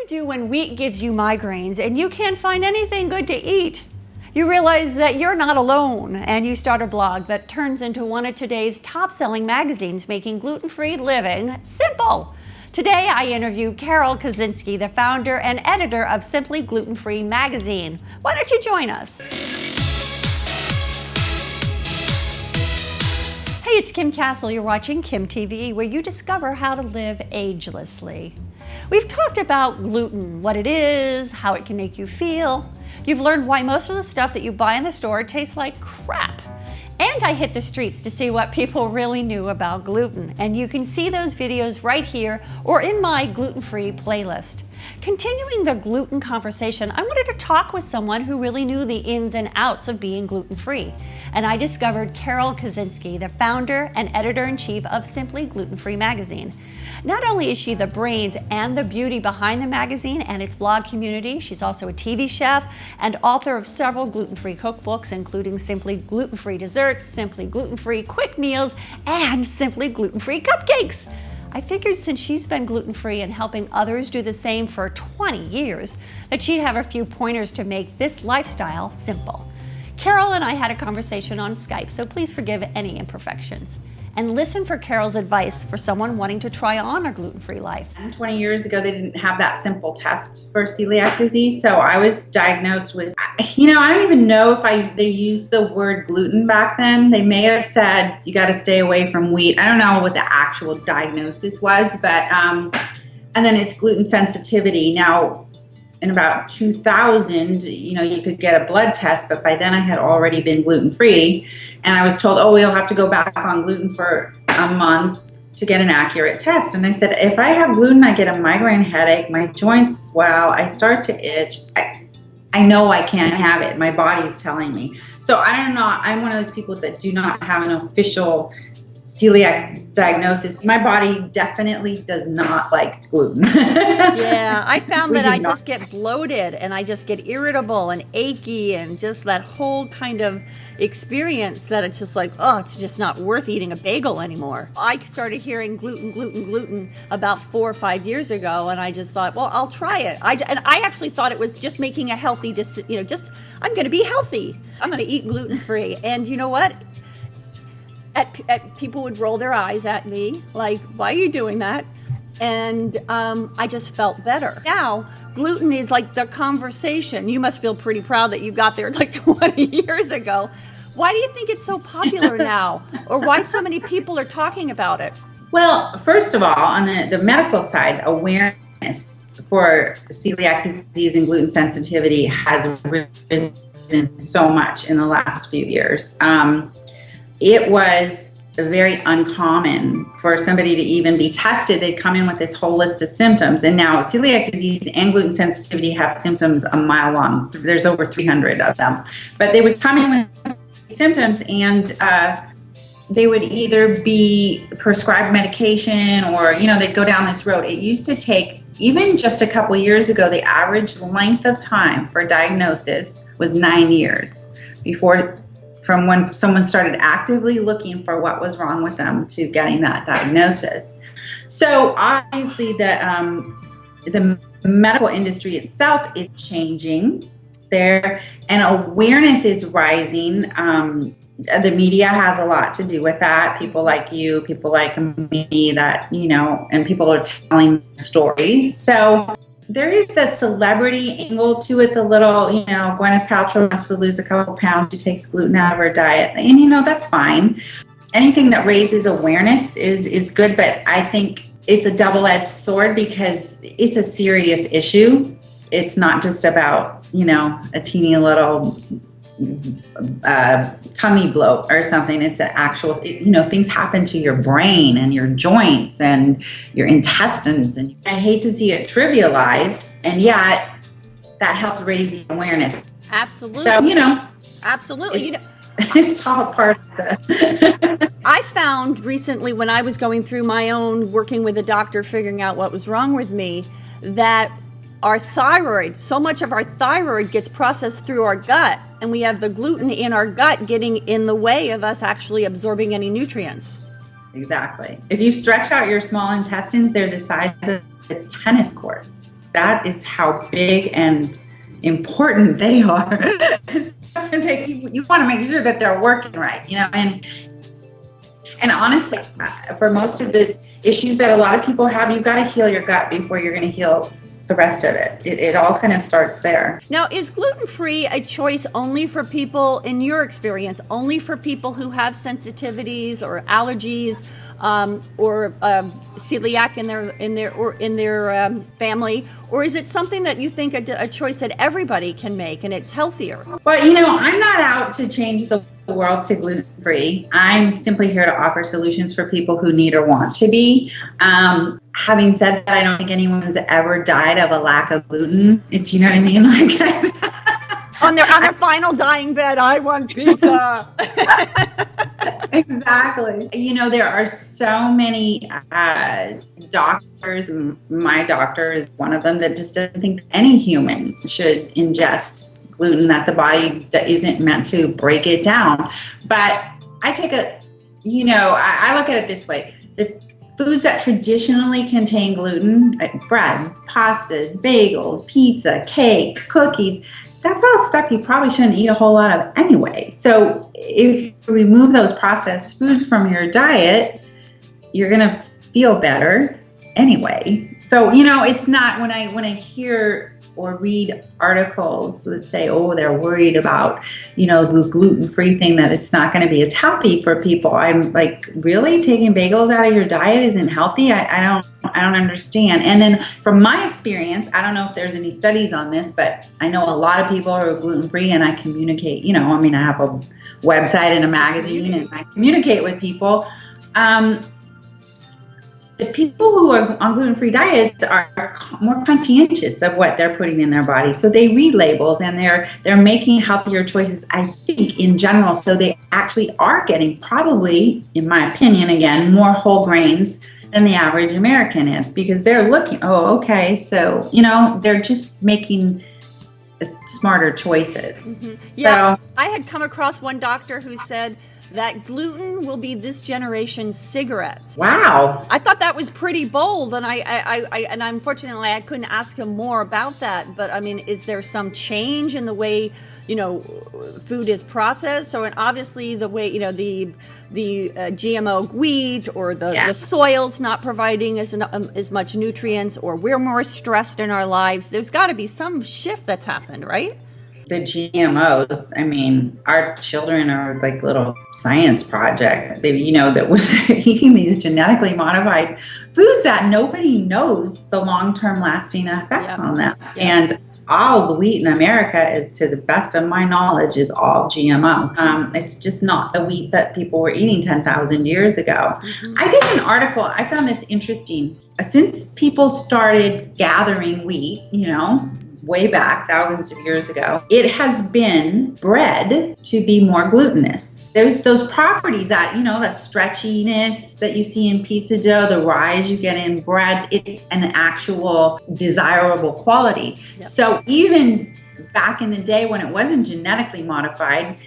you do when wheat gives you migraines and you can't find anything good to eat? You realize that you're not alone, and you start a blog that turns into one of today's top-selling magazines, making gluten-free living simple. Today, I interview Carol Kicinski, the founder and editor of Simply Gluten-Free magazine. Why don't you join us? Hey, it's Kim Castle. You're watching kimTV, where you discover how to live agelessly. We've talked about gluten, what it is, how it can make you feel. You've learned why most of the stuff that you buy in the store tastes like crap. And I hit the streets to see what people really knew about gluten. And you can see those videos right here or in my gluten-free playlist. Continuing the gluten conversation, I wanted to talk with someone who really knew the ins and outs of being gluten-free. And I discovered Carol Kicinski, the founder and editor-in-chief of Simply Gluten-Free magazine. Not only is she the brains and the beauty behind the magazine and its blog community, she's also a TV chef and author of several gluten-free cookbooks, including Simply Gluten-Free Desserts, Simply Gluten-Free Quick Meals, and Simply Gluten-Free Cupcakes. I figured since she's been gluten-free and helping others do the same for 20 years, that she'd have a few pointers to make this lifestyle simple. Carol and I had a conversation on Skype, so please forgive any imperfections. And listen for Carol's advice for someone wanting to try on a gluten-free life. 20 years ago, they didn't have that simple test for celiac disease. So I was diagnosed with, I don't even know if they used the word gluten back then. They may have said, you got to stay away from wheat. I don't know what the actual diagnosis was, but, and then it's gluten sensitivity. Now, in about 2000, you could get a blood test, but by then I had already been gluten-free. And I was told, oh, we'll have to go back on gluten for a month to get an accurate test. And I said, if I have gluten, I get a migraine headache, my joints swell, I start to itch. I know I can't have it. My body's telling me. So I don't know. I'm one of those people that do not have an official celiac diagnosis. My body definitely does not like gluten. Yeah, I found that I just get bloated and I just get irritable and achy and just that whole kind of experience that it's just like, oh, it's just not worth eating a bagel anymore. I started hearing gluten about 4 or 5 years ago, and I just thought, well, I'll try it. I actually thought it was just making a healthy, I'm going to be healthy. I'm going to eat gluten-free. And you know what? People would roll their eyes at me, like, why are you doing that? And I just felt better. Now, gluten is like the conversation. You must feel pretty proud that you got there like 20 years ago. Why do you think it's so popular now? Or why so many people are talking about it? Well, first of all, on the medical side, awareness for celiac disease and gluten sensitivity has risen so much in the last few years. It was very uncommon for somebody to even be tested. They'd come in with this whole list of symptoms. And now celiac disease and gluten sensitivity have symptoms a mile long. There's over 300 of them. But they would come in with symptoms and they would either be prescribed medication or, they'd go down this road. It used to take, even just a couple years ago, the average length of time for diagnosis was 9 years from when someone started actively looking for what was wrong with them to getting that diagnosis. So obviously the medical industry itself is changing there, and awareness is rising. The media has a lot to do with that. People like you, people like me that, and people are telling stories. So there is the celebrity angle to it, the little, Gwyneth Paltrow wants to lose a couple pounds, she takes gluten out of her diet. And, that's fine. Anything that raises awareness is good, but I think it's a double-edged sword because it's a serious issue. It's not just about, a teeny little tummy bloat or something. It's an actual, things happen to your brain and your joints and your intestines. And I hate to see it trivialized, and yet that helps raise the awareness. Absolutely. So, absolutely. It's all part of it. I found recently when I was going through my own, working with a doctor, figuring out what was wrong with me, that our thyroid, so much of our thyroid gets processed through our gut, and we have the gluten in our gut getting in the way of us actually absorbing any nutrients. Exactly. If you stretch out your small intestines, they're the size of a tennis court. that is how big and important they are. You want to make sure that they're working right, and honestly, for most of the issues that a lot of people have, you've got to heal your gut before you're going to heal the rest of it. It all kind of starts there. Now, is gluten-free a choice only for people, in your experience, only for people who have sensitivities or allergies, or celiac in their family, or is it something that you think a choice that everybody can make and it's healthier? Well, I'm not out to change the world to gluten-free. I'm simply here to offer solutions for people who need or want to be. Having said that, I don't think anyone's ever died of a lack of gluten. You know what I mean? Like on their final dying bed, I want pizza. Exactly. There are so many doctors, and my doctor is one of them, that just doesn't think any human should ingest gluten, that the body isn't meant to break it down. But I take I look at it this way. The foods that traditionally contain gluten, like breads, pastas, bagels, pizza, cake, cookies, that's all stuff you probably shouldn't eat a whole lot of anyway. So if you remove those processed foods from your diet, you're going to feel better anyway. So, it's not when I hear or read articles that say, oh, they're worried about, the gluten-free thing, that it's not going to be as healthy for people. I'm like, really? Taking bagels out of your diet isn't healthy? I don't understand. And then from my experience, I don't know if there's any studies on this, but I know a lot of people are gluten-free, and I communicate, I have a website and a magazine, and I communicate with people. The people who are on gluten-free diets are more conscientious of what they're putting in their body. So they read labels, and they're making healthier choices, I think, in general. So they actually are getting, probably, in my opinion, again, more whole grains than the average American is, because they're looking, oh, okay, so, they're just making smarter choices. Mm-hmm. Yeah, So I had come across one doctor who said that gluten will be this generation's cigarettes. wow. I thought that was pretty bold, and and unfortunately I couldn't ask him more about that. But I mean, is there some change in the way food is processed? So, and obviously the way the GMO wheat, or the soil's not providing as much nutrients, or we're more stressed in our lives. There's got to be some shift that's happened, right? The GMOs, I mean, our children are like little science projects. That they're eating these genetically modified foods that nobody knows the long-term lasting effects on them. Yeah. And all the wheat in America, to the best of my knowledge, is all GMO. It's just not the wheat that people were eating 10,000 years ago. Mm-hmm. I did an article, I found this interesting. Since people started gathering wheat, way back thousands of years ago, it has been bred to be more glutinous. There's those properties that, the stretchiness that you see in pizza dough, the rise you get in breads, it's an actual desirable quality. Yep. So even back in the day when it wasn't genetically modified,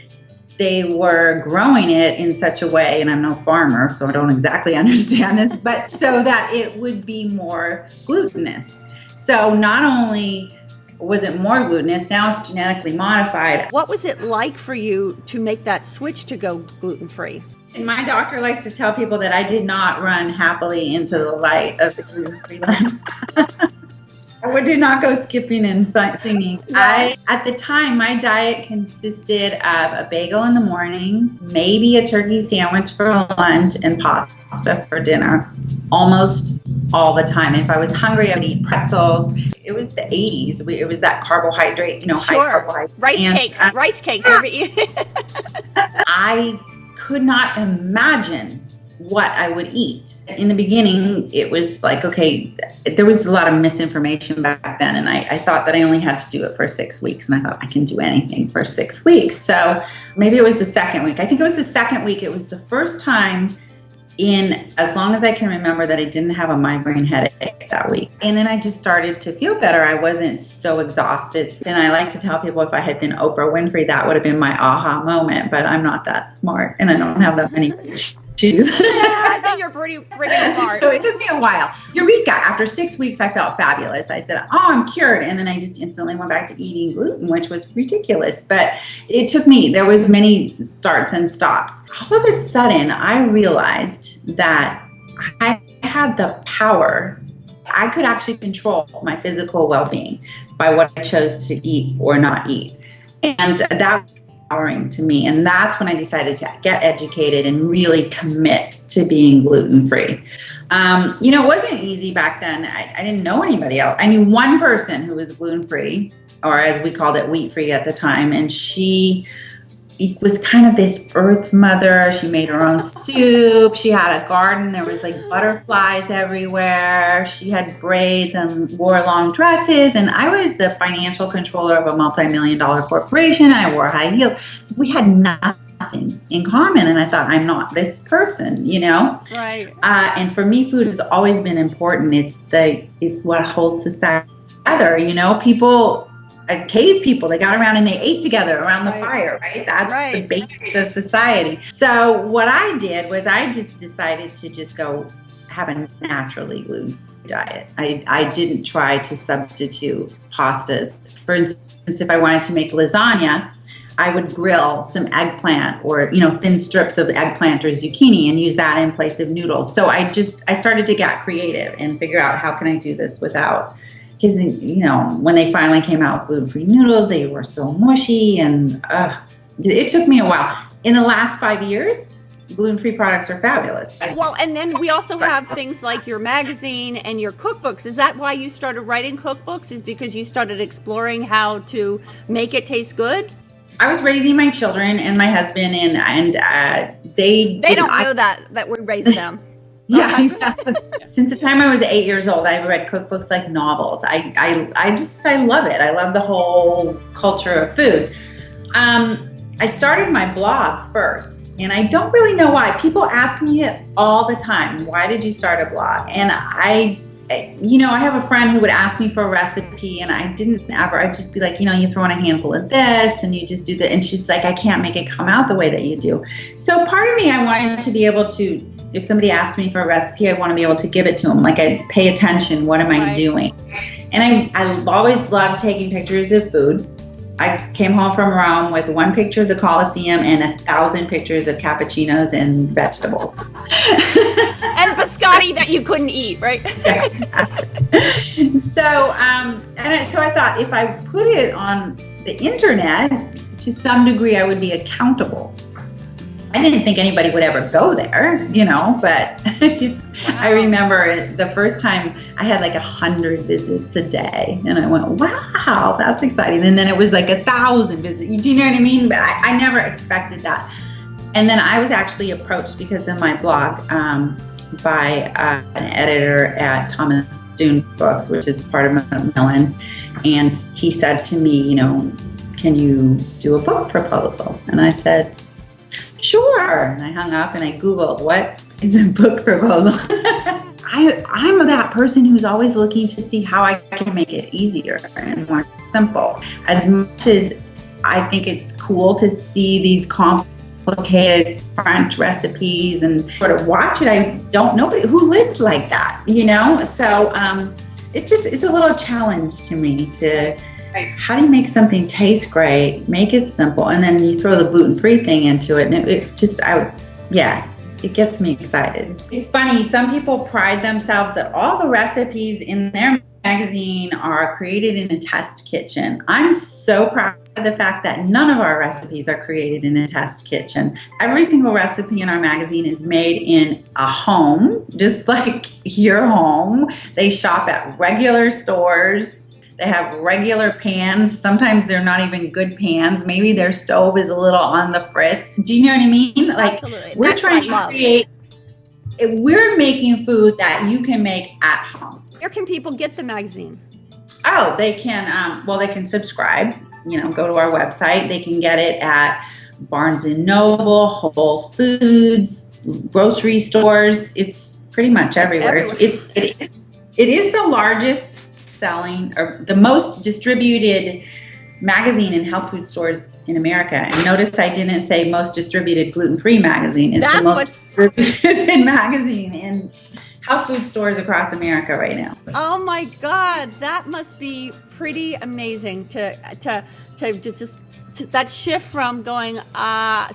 they were growing it in such a way, and I'm no farmer, so I don't exactly understand this, but so that it would be more glutinous. So not only was it more glutinous, now it's genetically modified. What was it like for you to make that switch to go gluten-free? And my doctor likes to tell people that I did not run happily into the light of the gluten-free list. I did not go skipping and singing. At the time, my diet consisted of a bagel in the morning, maybe a turkey sandwich for lunch, and pasta for dinner, almost all the time. If I was hungry, I would eat pretzels. It was the 80s. It was that carbohydrate, high carbohydrate. Rice cakes. I could not imagine what I would eat. In the beginning, it was like, okay, there was a lot of misinformation back then, and I thought that I only had to do it for 6 weeks, and I thought I can do anything for 6 weeks. So maybe it was the second week. I think it was the second week. It was the first time in as long as I can remember that I didn't have a migraine headache that week. And then I just started to feel better. I wasn't so exhausted. And I like to tell people, if I had been Oprah Winfrey, that would have been my aha moment, but I'm not that smart, and I don't have that many shoes. Yeah, I think you're already breaking apart. So it took me a while. Eureka. After 6 weeks, I felt fabulous. I said, oh, I'm cured. And then I just instantly went back to eating gluten, which was ridiculous. But it took me, there was many starts and stops. All of a sudden, I realized that I had the power. I could actually control my physical well-being by what I chose to eat or not eat. And that was empowering to me. And that's when I decided to get educated and really commit to being gluten-free. It wasn't easy back then. I didn't know anybody else. I knew one person who was gluten-free, or as we called it, wheat-free at the time. And she was kind of this earth mother. She made her own soup. She had a garden. There was like butterflies everywhere. She had braids and wore long dresses. And I was the financial controller of a multi-million-dollar corporation. I wore high heels. We had nothing in common. And I thought, I'm not this person, Right. And for me, food has always been important. It's what holds society together. People, cave people, they got around and they ate together around the fire, right? That's the basis of society. So what I did was I just decided to just go have a naturally gluten diet. I didn't try to substitute pastas. For instance, if I wanted to make lasagna, I would grill some eggplant or, thin strips of eggplant or zucchini and use that in place of noodles. So I started to get creative and figure out how can I do this without, because, when they finally came out with gluten-free noodles, they were so mushy and it took me a while. In the last 5 years, gluten-free products are fabulous. Well, and then we also have things like your magazine and your cookbooks. Is that why you started writing cookbooks? Is because you started exploring how to make it taste good? I was raising my children and my husband, and they don't know that we raised them. Yeah, exactly. Since the time I was 8 years old, I've read cookbooks like novels. I love it. I love the whole culture of food. I started my blog first, and I don't really know why. People ask me it all the time. Why did you start a blog? And I have a friend who would ask me for a recipe, and I'd just be like, you throw in a handful of this and you just do that. And she's like, I can't make it come out the way that you do. So part of me, I wanted to be able to, if somebody asked me for a recipe, I want to be able to give it to them. Like, I pay attention. What am I doing? And I always loved taking pictures of food. I came home from Rome with one picture of the Colosseum and 1,000 pictures of cappuccinos and vegetables. And biscotti that you couldn't eat, right? So I thought if I put it on the internet, to some degree, I would be accountable. I didn't think anybody would ever go there, but I remember the first time I had like 100 visits a day, and I went, wow, that's exciting. And then it was like 1,000 visits. Do you know what I mean? But I never expected that. And then I was actually approached because of my blog by an editor at Thomas Dune Books, which is part of Macmillan. And he said to me, can you do a book proposal? And I said, sure. And I hung up and I Googled, what is a book proposal? I'm that person who's always looking to see how I can make it easier and more simple. As much as I think it's cool to see these complicated French recipes and sort of watch it, I don't know nobody who lives like that, So it's a little challenge to me to, how do you make something taste great, make it simple, and then you throw the gluten-free thing into it, and it gets me excited. It's funny, some people pride themselves that all the recipes in their magazine are created in a test kitchen. I'm so proud of the fact that none of our recipes are created in a test kitchen. Every single recipe in our magazine is made in a home, just like your home. They shop at regular stores. They have regular pans. Sometimes they're not even good pans. Maybe their stove is a little on the fritz. Do you know what I mean? Like, absolutely. We're trying to create, we're making food that you can make at home. Where can people get the magazine? Oh, they can, they can subscribe, go to our website. They can get it at Barnes & Noble, Whole Foods, grocery stores. It's pretty much everywhere. It is the largest selling or the most distributed magazine in health food stores in America. And notice I didn't say most distributed gluten-free magazine. It's the most distributed magazine in health food stores across America right now. Oh my God, that must be pretty amazing to just that shift from going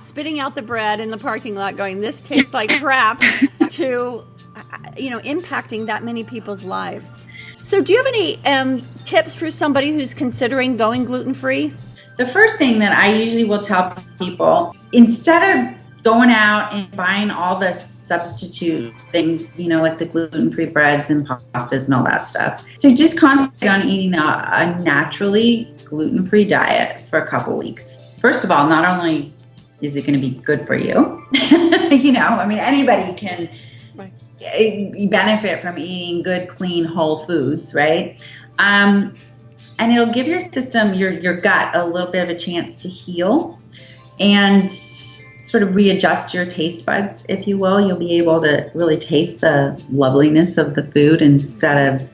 spitting out the bread in the parking lot, going this tastes like crap, to impacting that many people's lives. So do you have any tips for somebody who's considering going gluten-free? The first thing that I usually will tell people, instead of going out and buying all the substitute things, like the gluten-free breads and pastas and all that stuff, to just concentrate on eating a naturally gluten-free diet for a couple weeks. First of all, not only is it going to be good for you, anybody can benefit from eating good, clean, whole foods, right? And it'll give your system, your gut, a little bit of a chance to heal and sort of readjust your taste buds, if you will. You'll be able to really taste the loveliness of the food instead of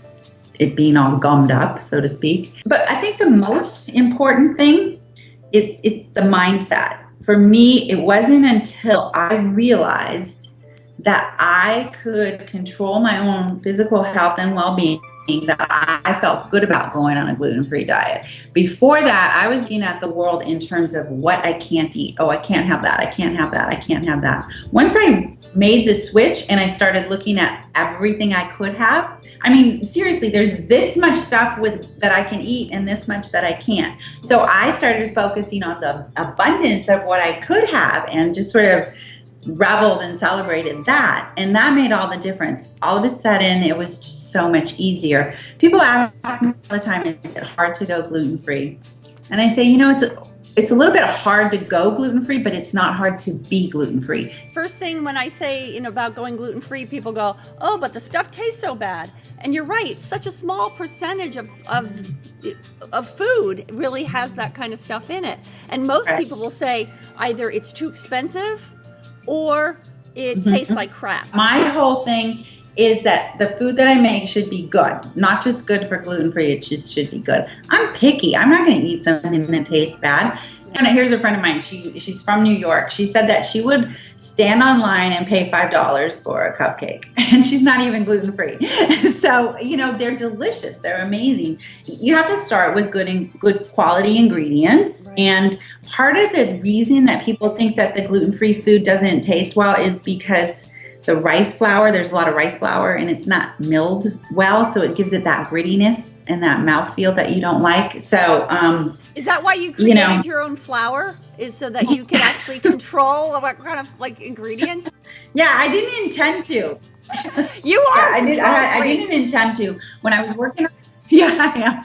it being all gummed up, so to speak. But I think the most important thing, it's the mindset. For me, it wasn't until I realized that I could control my own physical health and well-being that I felt good about going on a gluten-free diet. Before that, I was looking at the world in terms of what I can't eat. Oh, I can't have that. I can't have that. I can't have that. Once I made the switch and I started looking at everything I could have, seriously, there's this much stuff that I can eat and this much that I can't. So I started focusing on the abundance of what I could have and just sort of reveled and celebrated that. And that made all the difference. All of a sudden, it was just so much easier. People ask me all the time, is it hard to go gluten-free? And I say, it's a little bit hard to go gluten-free, but it's not hard to be gluten-free. First thing when I say, about going gluten-free, people go, oh, but the stuff tastes so bad. And you're right. Such a small percentage of food really has that kind of stuff in it. And most people will say either it's too expensive or it tastes like crap. My whole thing is that the food that I make should be good, not just good for gluten-free, it just should be good. I'm picky. I'm not going to eat something that tastes bad. And here's a friend of mine. She's from New York. She said that she would stand online and pay $5 for a cupcake, and she's not even gluten-free. So, they're delicious. They're amazing. You have to start with good quality ingredients. Right. And part of the reason that people think that the gluten-free food doesn't taste well is because the rice flour, there's a lot of rice flour and it's not milled well, so it gives it that grittiness and that mouthfeel that you don't like. So, is that why you created your own flour? Is so that you can actually control what kind of ingredients? Yeah, I didn't intend to. You are. I didn't intend to. When I was working, I am.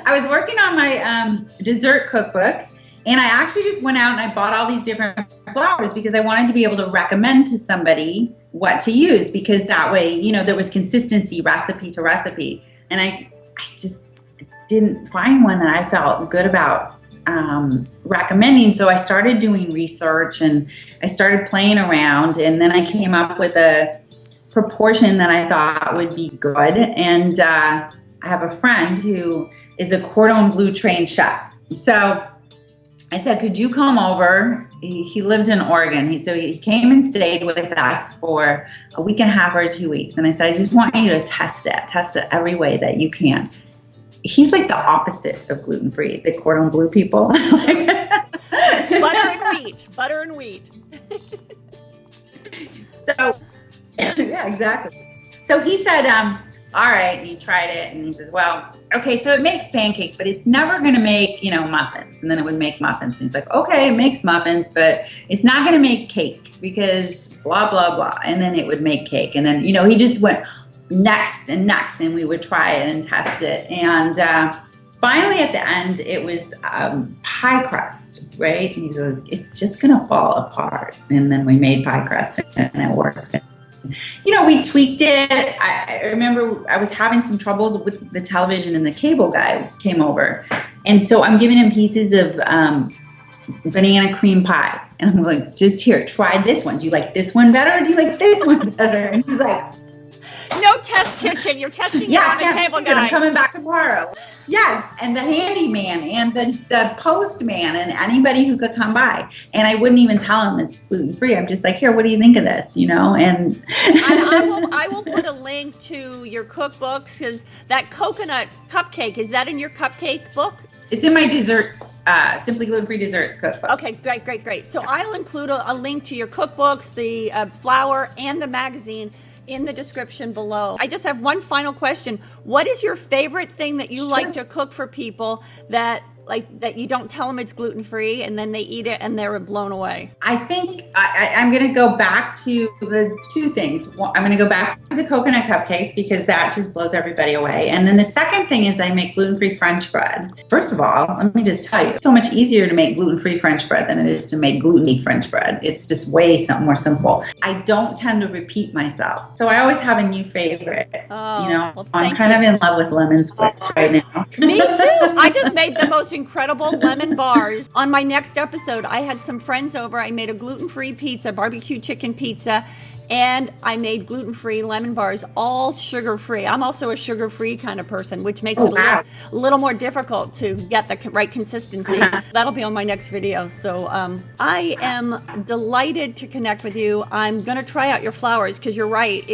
I was working on my dessert cookbook. And I actually just went out and I bought all these different flours because I wanted to be able to recommend to somebody what to use, because that way, there was consistency recipe to recipe. And I just didn't find one that I felt good about recommending. So I started doing research and I started playing around, and then I came up with a proportion that I thought would be good. And I have a friend who is a cordon bleu trained chef. So I said, could you come over? He lived in Oregon. So he came and stayed with us for a week and a half or 2 weeks. And I said, I just want you to test it every way that you can. He's like the opposite of gluten-free, the cordon bleu people. Butter and wheat. So, yeah, exactly. So he said, all right, and he tried it, and he says, well, okay, so it makes pancakes, but it's never going to make, muffins. And then it would make muffins. And he's like, okay, it makes muffins, but it's not going to make cake because blah, blah, blah. And then it would make cake. And then, he just went next and next, and we would try it and test it. And finally, at the end, it was pie crust, right? And he goes, it's just going to fall apart. And then we made pie crust, and it worked. We tweaked it. I remember I was having some troubles with the television, and the cable guy came over. And so I'm giving him pieces of banana cream pie. And I'm like, just here, try this one. Do you like this one better, or do you like this one better? And he's like, No test kitchen. You're testing it on the table, I'm guy. coming back tomorrow. Yes, and the handyman and the postman and anybody who could come by. And I wouldn't even tell them it's gluten-free. I'm just like, here, what do you think of this? You know, and I will put a link to your cookbooks, because that coconut cupcake, is that in your cupcake book? it's in my desserts, Simply Gluten-Free Desserts cookbook. Okay, great. So I'll include a link to your cookbooks, the flour, and the magazine in the description below. I just have one final question. What is your favorite thing that you like to cook for people that you don't tell them it's gluten-free and then they eat it and they're blown away? I think I'm going to go back to the two things. I'm going to go back to the coconut cupcakes because that just blows everybody away. And then the second thing is I make gluten-free French bread. First of all, let me just tell you, it's so much easier to make gluten-free French bread than it is to make gluten-free French bread. It's just way more simple. I don't tend to repeat myself. So I always have a new favorite. Oh, you know, well, I'm kind of in love with lemon squares right now. Me too. I just made the most incredible lemon bars. On my next episode, I had some friends over. I made a gluten-free pizza, barbecue chicken pizza, and I made gluten-free lemon bars, all sugar-free. I'm also a sugar-free kind of person, which makes it a little more difficult to get the right consistency. That'll be on my next video. So I am delighted to connect with you. I'm going to try out your flours because you're right.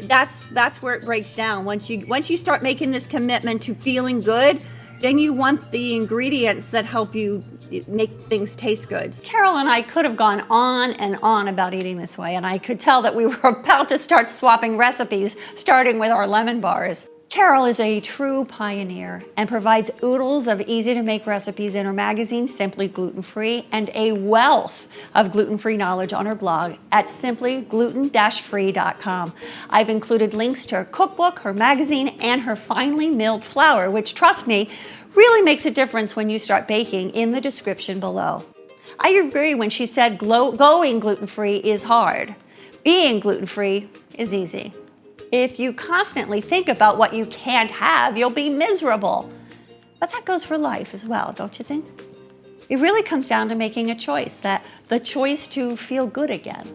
That's where it breaks down. Once you start making this commitment to feeling good, then you want the ingredients that help you make things taste good. Carol and I could have gone on and on about eating this way, and I could tell that we were about to start swapping recipes, starting with our lemon bars. Carol is a true pioneer and provides oodles of easy-to-make recipes in her magazine, Simply Gluten-Free, and a wealth of gluten-free knowledge on her blog at simplygluten-free.com. I've included links to her cookbook, her magazine, and her finely milled flour, which, trust me, really makes a difference when you start baking, in the description below. I agree when she said going gluten-free is hard. Being gluten-free is easy. If you constantly think about what you can't have, you'll be miserable. But that goes for life as well, don't you think? It really comes down to making a choice, the choice to feel good again.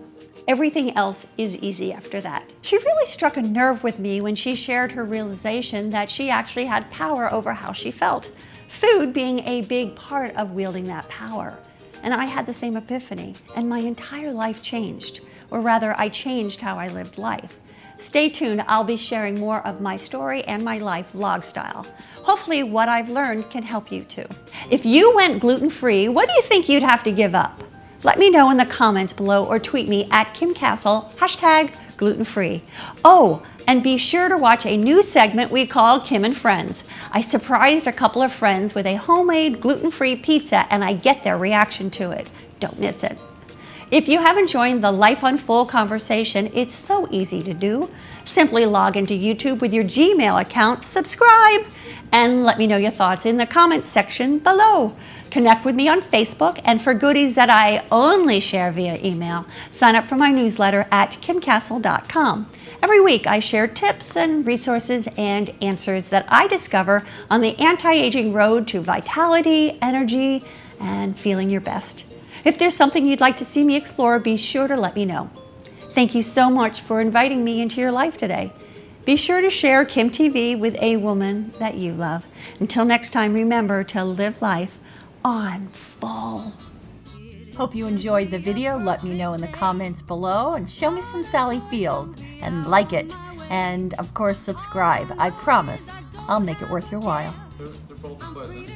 Everything else is easy after that. She really struck a nerve with me when she shared her realization that she actually had power over how she felt. Food being a big part of wielding that power. And I had the same epiphany, and my entire life changed. Or rather, I changed how I lived life. Stay tuned, I'll be sharing more of my story and my life vlog style. Hopefully what I've learned can help you too. If you went gluten-free, what do you think you'd have to give up? Let me know in the comments below or tweet me at Kim Castle, #glutenfree. Oh, and be sure to watch a new segment we call Kim and Friends. I surprised a couple of friends with a homemade gluten-free pizza and I get their reaction to it. Don't miss it. If you haven't joined the Life on Full conversation, it's so easy to do. Simply log into YouTube with your Gmail account, subscribe, and let me know your thoughts in the comments section below. Connect with me on Facebook, and for goodies that I only share via email, sign up for my newsletter at kimcastle.com. Every week I share tips and resources and answers that I discover on the anti-aging road to vitality, energy, and feeling your best. If there's something you'd like to see me explore, be sure to let me know. Thank you so much for inviting me into your life today. Be sure to share kimTV with a woman that you love. Until next time, remember to live life on full. Hope you enjoyed the video. Let me know in the comments below and show me some Sally Field and like it. And of course, subscribe. I promise I'll make it worth your while. They're both pleasant.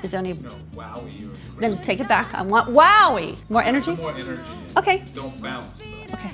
Is there any? No, wowie. Then take it back. I want wowie. More energy? More energy. Okay. Don't bounce though. Okay.